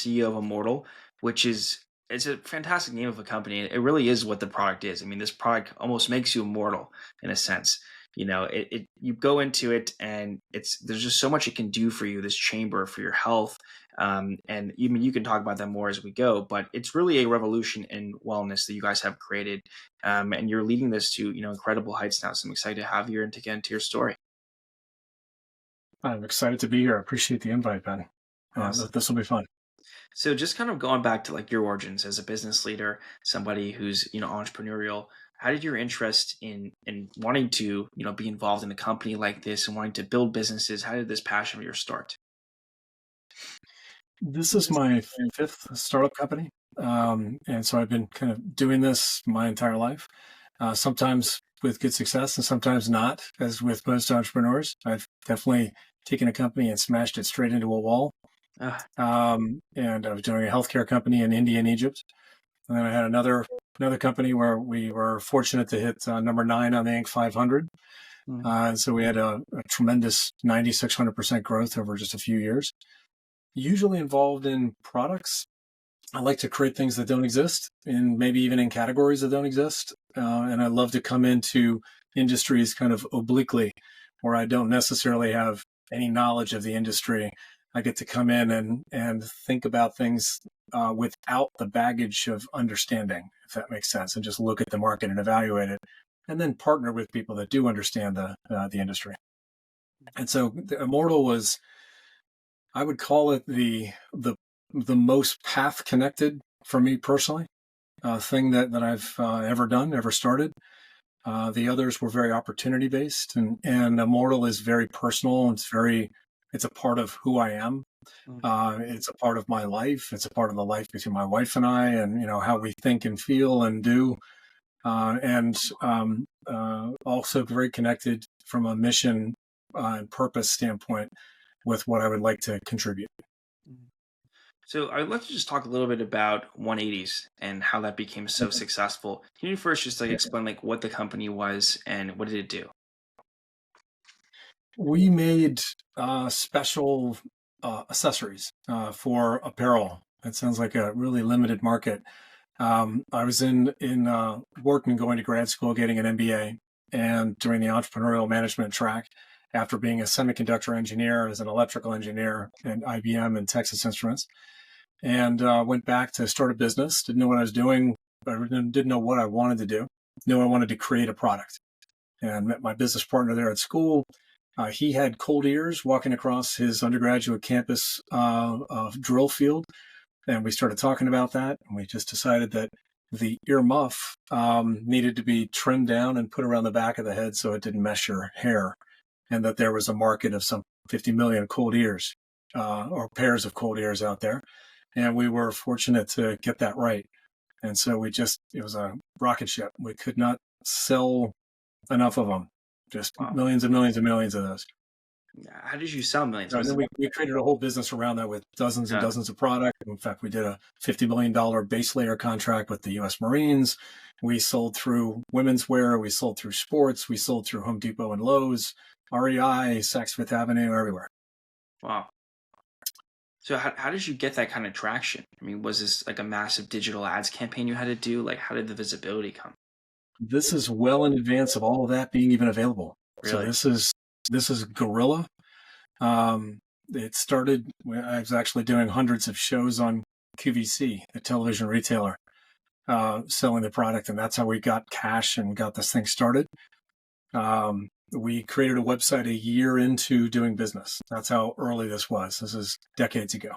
CEO of Immortal, which is it's a fantastic name of a company. It really is what the product is. I mean, this product almost makes you immortal in a sense. It you go into it and it's there's just so much it can do for you. This chamber for your health, and even you can talk about that more as we go. But it's really a revolution in wellness that you guys have created, and you're leading this to incredible heights now. So I'm excited to have you and to get into your story. I'm excited to be here. I appreciate the invite, Ben. Awesome. This will be fun. So just kind of going back to like your origins as a business leader, somebody who's entrepreneurial. How did your interest in wanting to be involved in a company like this and wanting to build businesses? How did this passion of yours start? This is my fifth startup company. And so I've been kind of doing this my entire life, sometimes with good success and sometimes not, as with most entrepreneurs. I've definitely taken a company and smashed it straight into a wall. Ah, And I was doing a healthcare company in India and Egypt. And then I had another company where we were fortunate to hit number 9 on the Inc. 500. mm, And so we had a tremendous 9,600% growth over just a few years. Usually involved in products. I like to create things that don't exist, and maybe even in categories that don't exist. And I love to come into industries kind of obliquely, where I don't necessarily have any knowledge of the industry. I get to come in and think about things without the baggage of understanding, if that makes sense, and just look at the market and evaluate it, and then partner with people that do understand the industry. And so the Immortal was, I would call it the most path connected for me personally, thing that I've ever done, ever started. The others were very opportunity based, and Immortal is very personal. It's a part of who I am. mm, It's a part of my life. It's a part of the life between my wife and I, and how we think and feel and do. And also very connected from a mission and purpose standpoint with what I would like to contribute. mm. So I'd love to just talk a little bit about 180s and how that became so successful. Can you first just like explain like what the company was and what did it do? We made special accessories for apparel. It sounds like a really limited market. I was in working, going to grad school, getting an MBA, and doing the entrepreneurial management track. After being a semiconductor engineer, as an electrical engineer at IBM and Texas Instruments, and went back to start a business. Didn't know what I was doing. I didn't know what I wanted to do. Knew I wanted to create a product, and met my business partner there at school. He had cold ears walking across his undergraduate campus drill field, and we started talking about that. And we just decided that the ear muff needed to be trimmed down and put around the back of the head so it didn't mess your hair, and that there was a market of some 50 million cold ears or pairs of cold ears out there. And we were fortunate to get that right. And so it was a rocket ship. We could not sell enough of them, just Wow. millions and millions and millions of those. How did you sell millions? And Was then it we created a whole business around that with dozens and uh, dozens of products. In fact, we did a $50 million base layer contract with the US Marines. We sold through women's wear. We sold through sports. We sold through Home Depot and Lowe's, REI, Saks Fifth Avenue, everywhere. wow. So how did you get that kind of traction? I mean, was this like a massive digital ads campaign you had to do? Like, how did the visibility come? This is well in advance of all of that being even available. So Really? this is guerrilla. It started, I was actually doing hundreds of shows on QVC, the television retailer, selling the product. And that's how we got cash and got this thing started. We created a website a year into doing business. That's how early this was. This is decades ago.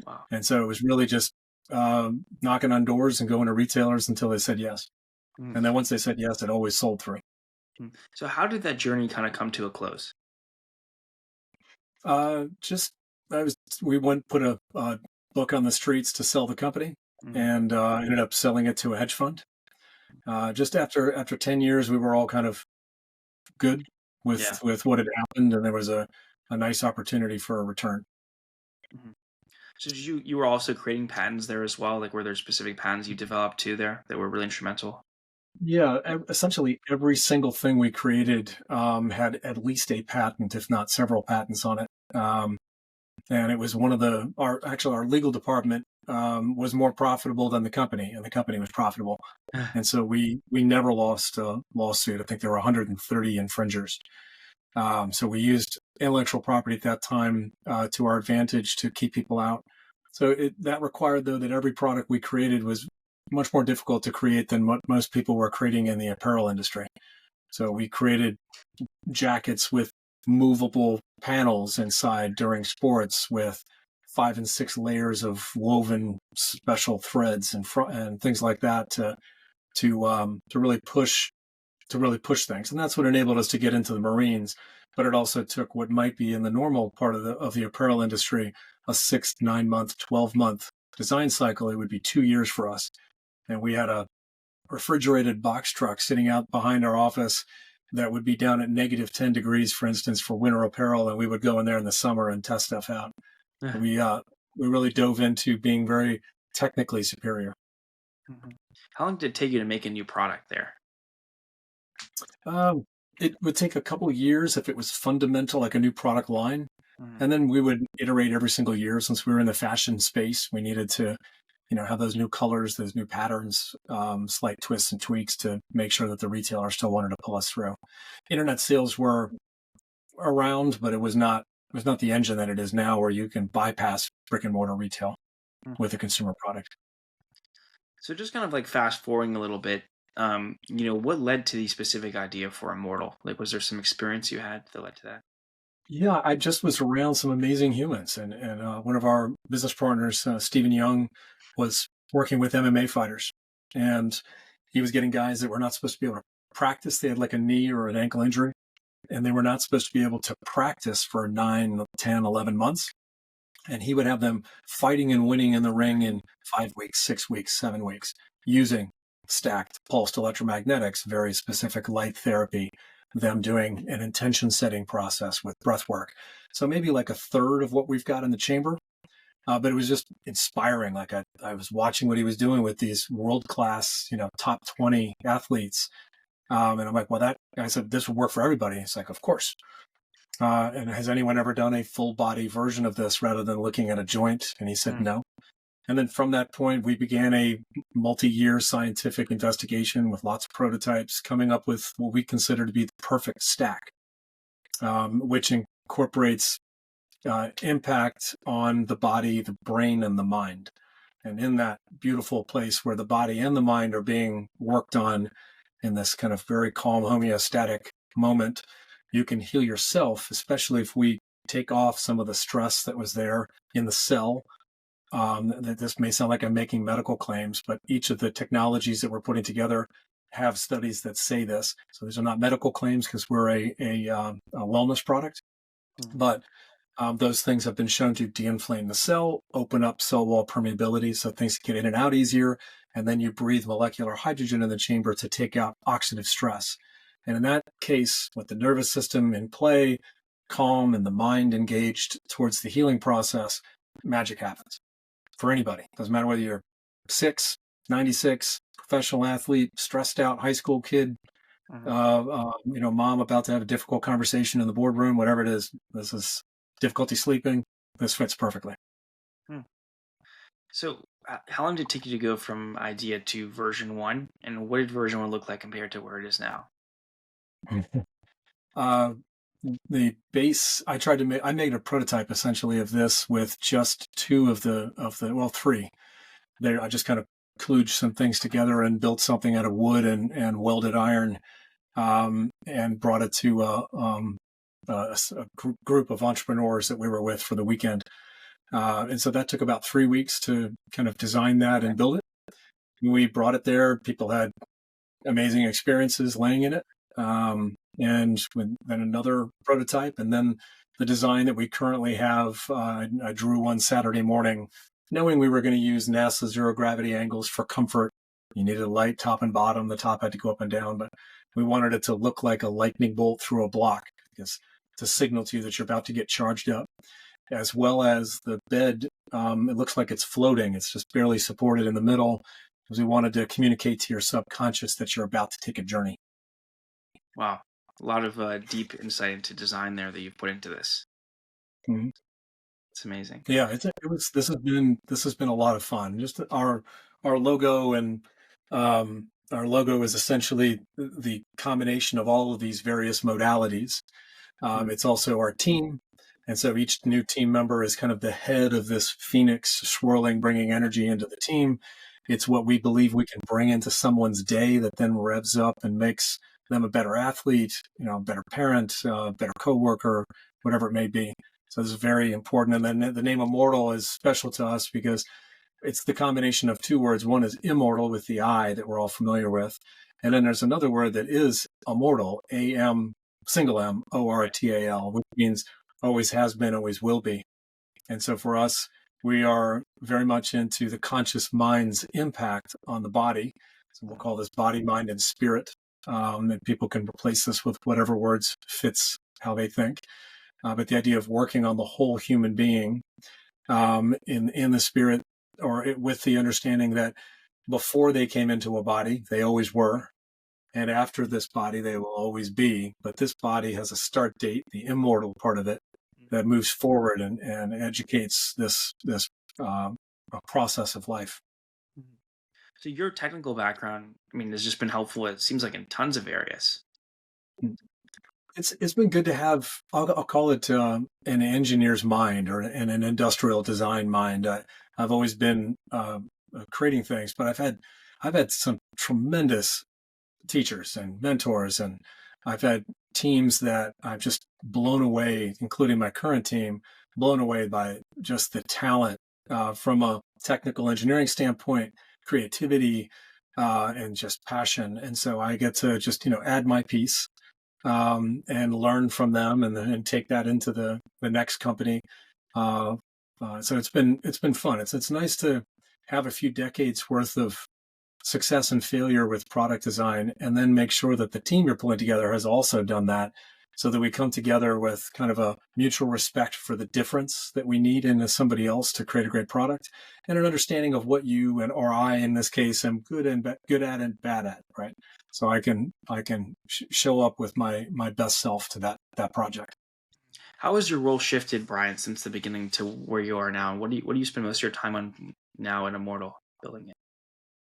Wow. And so it was really just knocking on doors and going to retailers until they said yes. Mm, And then once they said yes, it always sold through. So how did that journey kind of come to a close? Just I was we went put a book on the streets to sell the company, Mm, and ended up selling it to a hedge fund. Just after 10 years, we were all kind of good yeah. with what had happened, and there was a nice opportunity for a return. Mhm. So did you were also creating patents there as well? Like, were there specific patents you developed too there that were really instrumental? Yeah, essentially every single thing we created had at least a patent, if not several patents on it. and it was one of our legal department was more profitable than the company, and the company was profitable. And so we never lost a lawsuit. I think there were 130 infringers. So we used intellectual property at that time to our advantage to keep people out. So that required, though, that every product we created was much more difficult to create than what most people were creating in the apparel industry. So we created jackets with movable panels inside during sports with 5 and 6 layers of woven special threads and things like that to really push things. And that's what enabled us to get into the Marines. But it also took what might be in the normal part of the apparel industry, a 6, 9 month, 12-month design cycle. It would be 2 years for us. And we had a refrigerated box truck sitting out behind our office that would be down at -10 degrees, for instance, for winter apparel. And we would go in there in the summer and test stuff out. We really dove into being very technically superior. Mhm. How long did it take you to make a new product there? Um, it would take a couple of years if it was fundamental, like a new product line. Mhm. And then we would iterate every single year since we were in the fashion space. We needed to, have those new colors, those new patterns, slight twists and tweaks to make sure that the retailer still wanted to pull us through. Internet sales were around, but it was not the engine that it is now, where you can bypass brick and mortar retail Mhm. with a consumer product. So just kind of like fast forwarding a little bit, what led to the specific idea for Immortal? Like, was there some experience you had that led to that? Yeah, I just was around some amazing humans, and one of our business partners, Stephen Young, was working with MMA fighters, and he was getting guys that were not supposed to be able to practice. They had like a knee or an ankle injury, and they were not supposed to be able to practice for 9, 10, 11 months. And he would have them fighting and winning in the ring in 5 weeks, 6 weeks, 7 weeks, using stacked pulsed electromagnetics, very specific light therapy, them doing an intention setting process with breath work. So maybe like a third of what we've got in the chamber. But it was just inspiring. Like I was watching what he was doing with these world class, top 20 athletes. And I'm like, well, I said, this would work for everybody. It's like, of course. And has anyone ever done a full body version of this rather than looking at a joint? And he said Mm. no. And then from that point, we began a multi-year scientific investigation with lots of prototypes, coming up with what we consider to be the perfect stack, which incorporates impact on the body, the brain, and the mind. And in that beautiful place where the body and the mind are being worked on in this kind of very calm homeostatic moment, you can heal yourself, especially if we take off some of the stress that was there in the cell. That this may sound like I'm making medical claims, but each of the technologies that we're putting together have studies that say this. So these are not medical claims because we're a wellness product, Mhm. but those things have been shown to de-inflame the cell, open up cell wall permeability so things get in and out easier, and then you breathe molecular hydrogen in the chamber to take out oxidative stress. And in that case, with the nervous system in play, calm, and the mind engaged towards the healing process, magic happens for anybody. Doesn't matter whether you're 96, professional athlete, stressed out high school kid, Mhm. mom about to have a difficult conversation in the boardroom, whatever it is. This is difficulty sleeping. This fits perfectly. Mm. So, how long did it take you to go from idea to version one, and what did version one look like compared to where it is now? uh, the base, I made a prototype essentially of this with just two well, three. There, I just kind of kludged some things together and built something out of wood and welded iron, and brought it to a group of entrepreneurs that we were with for the weekend. And so that took about 3 weeks to kind of design that and build it. We brought it there. People had amazing experiences laying in it. Then another prototype, and then the design that we currently have. I drew one Saturday morning, knowing we were going to use NASA zero gravity angles for comfort. You needed a light top and bottom. The top had to go up and down, but we wanted it to look like a lightning bolt through a block because to signal to you that you're about to get charged up, as well as the bed. It looks like it's floating. It's just barely supported in the middle because we wanted to communicate to your subconscious that you're about to take a journey. Wow, a lot of deep insight into design there that you've put into this. Mhm. It's amazing. Yeah, this has been a lot of fun. Just our logo and our logo is essentially the combination of all of these various modalities. Mm, It's also our team. And so each new team member is kind of the head of this phoenix swirling, bringing energy into the team. It's what we believe we can bring into someone's day that then revs up and makes them a better athlete, a better parent, better coworker, whatever it may be. So this is very important. And then the name Immortal is special to us because it's the combination of two words. One is immortal with the I that we're all familiar with. And then there's another word that is immortal, A-M, single M, O-R-T-A-L, which means always has been, always will be. And so for us, we are very much into the conscious mind's impact on the body. So we'll call this body, mind, and spirit. And people can replace this with whatever words fits how they think. But the idea of working on the whole human being in the spirit, or with the understanding that before they came into a body, they always were, and after this body, they will always be. But this body has a start date, the immortal part of it, that moves forward and educates this uh, process of life. mhm. So your technical background, I mean, has just been helpful. It seems like in tons of areas. It's been good to have. I'll call it an engineer's mind or an industrial design mind. I've always been creating things, but I've had some tremendous teachers and mentors, and I've had teams that I've just blown away, including my current team, blown away by just the talent from a technical engineering standpoint, creativity, and just passion. And so I get to just add my piece and learn from them, and take that into the next company. Uh, so it's been fun. It's nice to have a few decades worth of success and failure with product design, and then make sure that the team you're pulling together has also done that, so that we come together with kind of a mutual respect for the difference that we need in somebody else to create a great product, and an understanding of what you and or I in this case am good at and bad at, right? So I can show up with my best self to that project. How has your role shifted, Brian, since the beginning to where you are now? What do you spend most of your time on now in Immortal building it?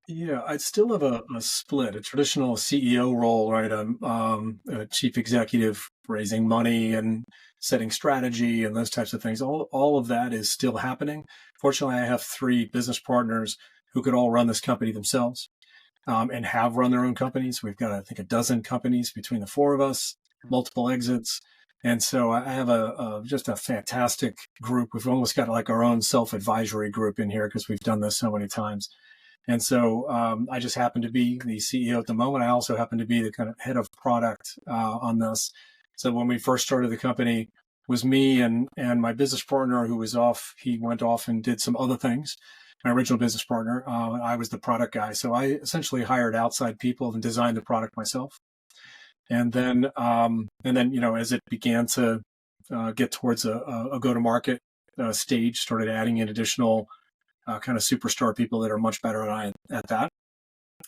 Yeah, I still have a split, a traditional CEO role, right? I'm a chief executive, raising money and setting strategy and those types of things. All of that is still happening. Fortunately, I have three business partners who could all run this company themselves, and have run their own companies. We've got, I think, a dozen companies between the four of us, multiple exits. And so I have just a fantastic group. We've almost got like our own self-advisory group in here because we've done this so many times. And so I just happen to be the CEO at the moment. I also happen to be the kind of head of product on this. So when we first started the company, it was me and my business partner who was off. He went off and did some other things. My original business partner, I was the product guy. So I essentially hired outside people and designed the product myself. And then as it began to get towards a go-to-market stage, started adding in additional kind of superstar people that are much better than I at that.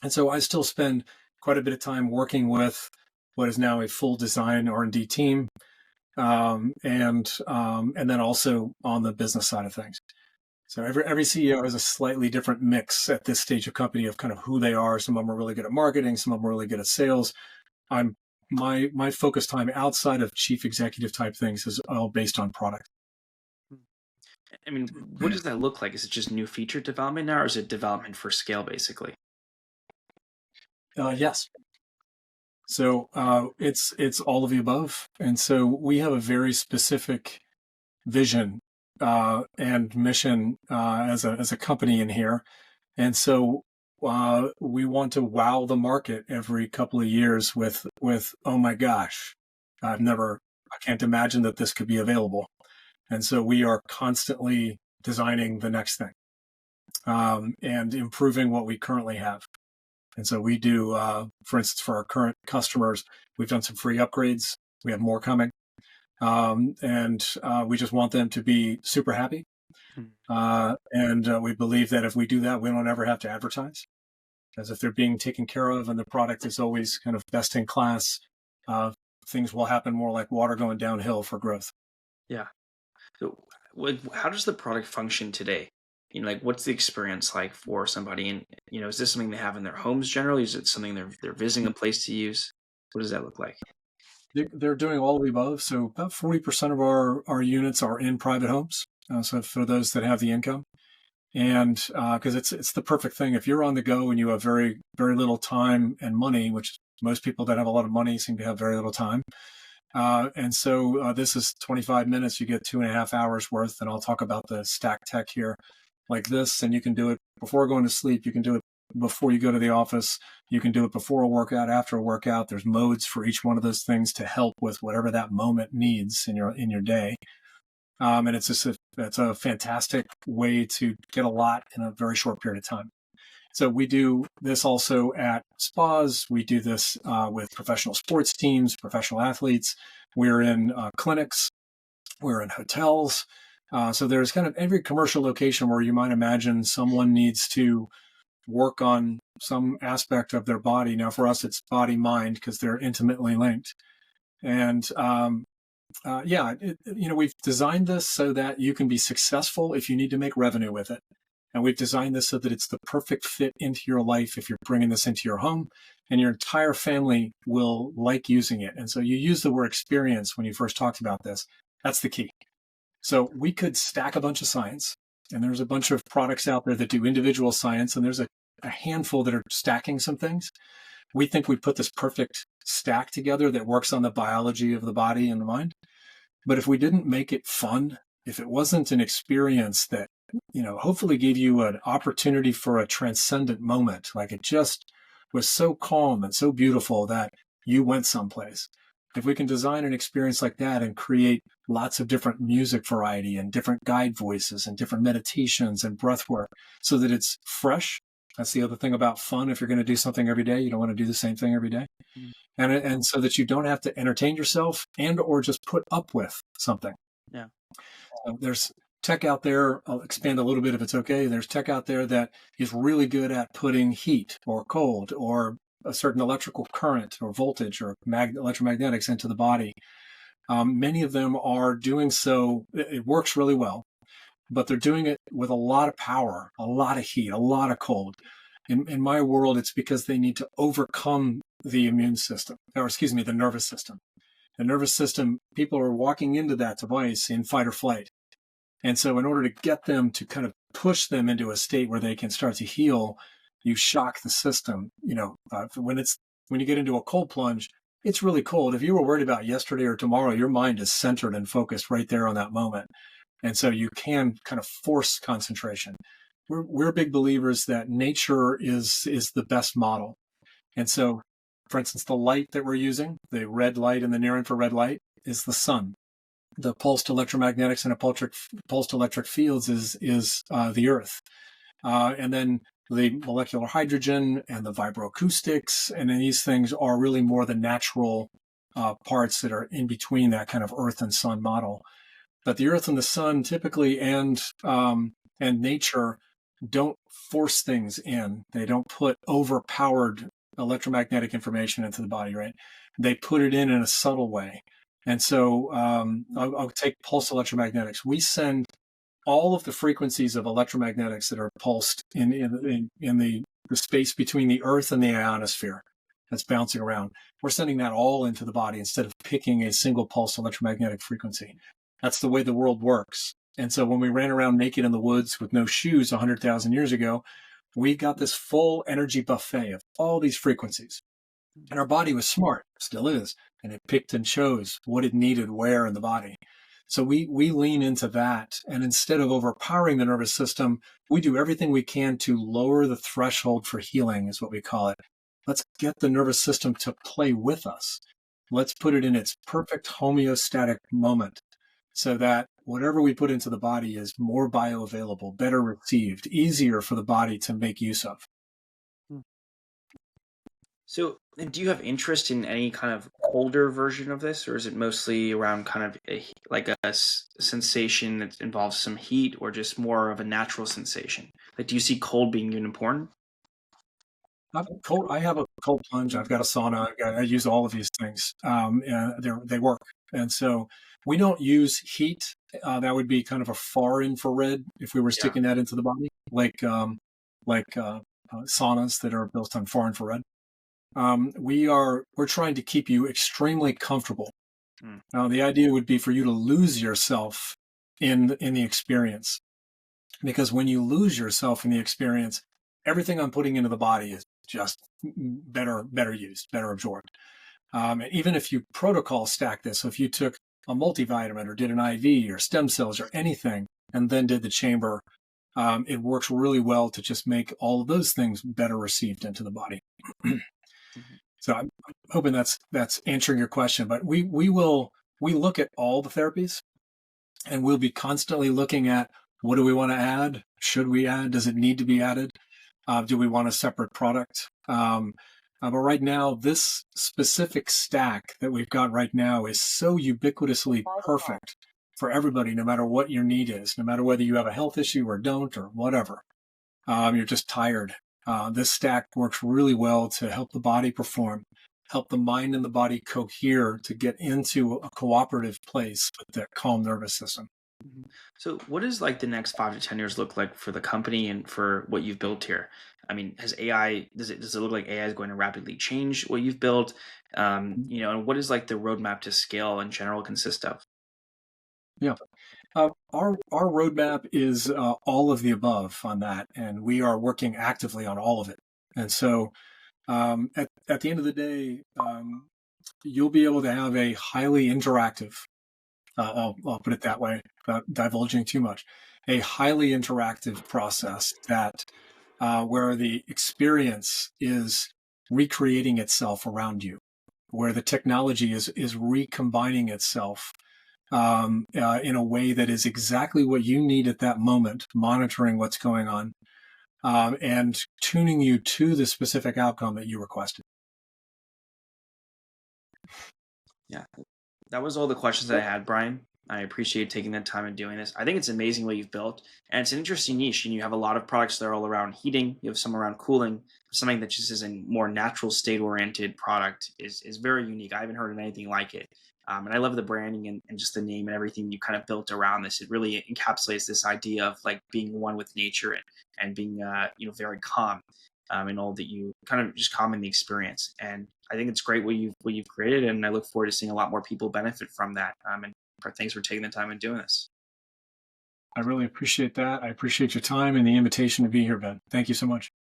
And so I still spend quite a bit of time working with what is now a full design R&D team, and then also on the business side of things. So every CEO has a slightly different mix at this stage of company of kind of who they are. Some of them are really good at marketing, some of them are really good at sales. I'm my focus time outside of chief executive type things is all based on product. I mean, what does that look like? Is it just new feature development now, or is it development for scale, basically? Yes. So it's all of the above, and so we have a very specific vision and mission as a company in here, and so we want to wow the market every couple of years with oh my gosh, I can't imagine that this could be available, and so we are constantly designing the next thing, and improving what we currently have. And so we do, for instance, for our current customers, we've done some free upgrades. We have more coming. And we just want them to be super happy. Hmm. And we believe that if we do that, we don't ever have to advertise. As if they're being taken care of and the product is always kind of best in class, uh, things will happen more like water going downhill for growth. Yeah. So, how does the product function today? Like what's the experience like for somebody? And is this something they have in their homes generally? Is it something they're visiting a place to use? What does that look like? They're doing all of the above. So about 40% of our units are in private homes. So for those that have the income, and because it's the perfect thing. If you're on the go and you have very, very little time and money, which most people that have a lot of money seem to have very little time. And so this is 25 minutes. You get 2.5 hours worth. And I'll talk about the stack tech here like this. And you can do it before going to sleep. You can do it before you go to the office. You can do it before a workout, after a workout. There's modes for each one of those things to help with whatever that moment needs in your day. And it's a fantastic way to get a lot in a very short period of time. So we do this also at spas. We do this with professional sports teams, professional athletes. We're in clinics. We're in hotels. So there's kind of every commercial location where you might imagine someone needs to work on some aspect of their body. Now, for us, it's body mind because they're intimately linked. And we've designed this so that you can be successful if you need to make revenue with it. And we've designed this so that it's the perfect fit into your life if you're bringing this into your home, and your entire family will like using it. And so you use the word experience when you first talked about this. That's the key. So we could stack a bunch of science, and there's a bunch of products out there that do individual science, and there's a handful that are stacking some things. We think we put this perfect stack together that works on the biology of the body and the mind. But if we didn't make it fun, if it wasn't an experience that, hopefully gave you an opportunity for a transcendent moment, like it just was so calm and so beautiful that you went someplace. If we can design an experience like that and create lots of different music variety and different guide voices and different meditations and breath work so that it's fresh. That's the other thing about fun. If you're going to do something every day, you don't want to do the same thing every day. Mm. And so that you don't have to entertain yourself and or just put up with something. Yeah. There's tech out there. I'll expand a little bit if it's okay. There's tech out there that is really good at putting heat or cold or a certain electrical current or voltage or electromagnetics into the body. Many of them are doing so. It works really well, but they're doing it with a lot of power, a lot of heat, a lot of cold. In my world, it's because they need to overcome the immune system, the nervous system. The nervous system, people are walking into that device in fight or flight. And so in order to get them to kind of push them into a state where they can start to heal, you shock the system. When you get into a cold plunge, it's really cold. If you were worried about yesterday or tomorrow, your mind is centered and focused right there on that moment. And so you can kind of force concentration. We're big believers that nature is the best model. And so, for instance, the light that we're using, the red light and the near infrared light, is the sun. The pulsed electromagnetics and pulsed electric fields is the earth. And then the molecular hydrogen and the vibroacoustics, and then these things are really more the natural parts that are in between that kind of earth and sun model. But the earth and the sun typically and nature don't force things in. They don't put overpowered electromagnetic information into the body, right? They put it in a subtle way. And so I'll take pulse electromagnetics. We send all of the frequencies of electromagnetics that are pulsed in the space between the earth and the ionosphere that's bouncing around. We're sending that all into the body instead of picking a single pulse electromagnetic frequency. That's the way the world works. And so when we ran around naked in the woods with no shoes 100,000 years ago, we got this full energy buffet of all these frequencies. And our body was smart, still is, and it picked and chose what it needed where in the body. So we lean into that. And instead of overpowering the nervous system, we do everything we can to lower the threshold for healing, is what we call it. Let's get the nervous system to play with us. Let's put it in its perfect homeostatic moment so that whatever we put into the body is more bioavailable, better received, easier for the body to make use of. So, do you have interest in any kind of colder version of this, or is it mostly around kind of sensation that involves some heat, or just more of a natural sensation? Like, do you see cold being even important? I have a cold plunge. I've got a sauna. I use all of these things, and they work. And so we don't use heat That would be kind of a far infrared if we were Yeah. sticking that into the body, like saunas that are built on far infrared. We're trying to keep you extremely comfortable. Mm. Now, the idea would be for you to lose yourself in the experience, because when you lose yourself in the experience, everything I'm putting into the body is just better used, better absorbed. And even if you protocol stack this, so if you took a multivitamin or did an IV or stem cells or anything, and then did the chamber, it works really well to just make all of those things better received into the body. Mhm. So I'm hoping that's answering your question. But we look at all the therapies, and we'll be constantly looking at what do we want to add? Should we add? Does it need to be added? Do we want a separate product? But right now, this specific stack that we've got right now is so ubiquitously perfect for everybody, no matter what your need is, no matter whether you have a health issue or don't or whatever. You're just tired. This stack works really well to help the body perform, help the mind and the body cohere to get into a cooperative place with the calm nervous system. Mhm. So, what does like the next 5 to 10 years look like for the company and for what you've built here? I mean, has AI does it look like AI is going to rapidly change what you've built? And what is like the roadmap to scale in general consist of? Yeah. Our roadmap is all of the above on that, and we are working actively on all of it. And so, at the end of the day, you'll be able to have a highly interactive. I'll put it that way, without divulging too much. A highly interactive process that where the experience is recreating itself around you, where the technology is recombining itself in a way that is exactly what you need at that moment, monitoring what's going on, and tuning you to the specific outcome that you requested. Yeah, that was all the questions that I had, Brian. I appreciate taking the time and doing this. I think it's amazing what you've built, and it's an interesting niche. And you have a lot of products that are all around heating. You have some around cooling. Something that just is a more natural state oriented product is very unique. I haven't heard of anything like it. And I love the branding and just the name and everything you kind of built around this. It really encapsulates this idea of like being one with nature and being very calm and all that you kind of just calm in the experience. And I think it's great what you've created, and I look forward to seeing a lot more people benefit from that. And thanks for taking the time and doing this. I really appreciate that. I appreciate your time and the invitation to be here, Ben. Thank you so much.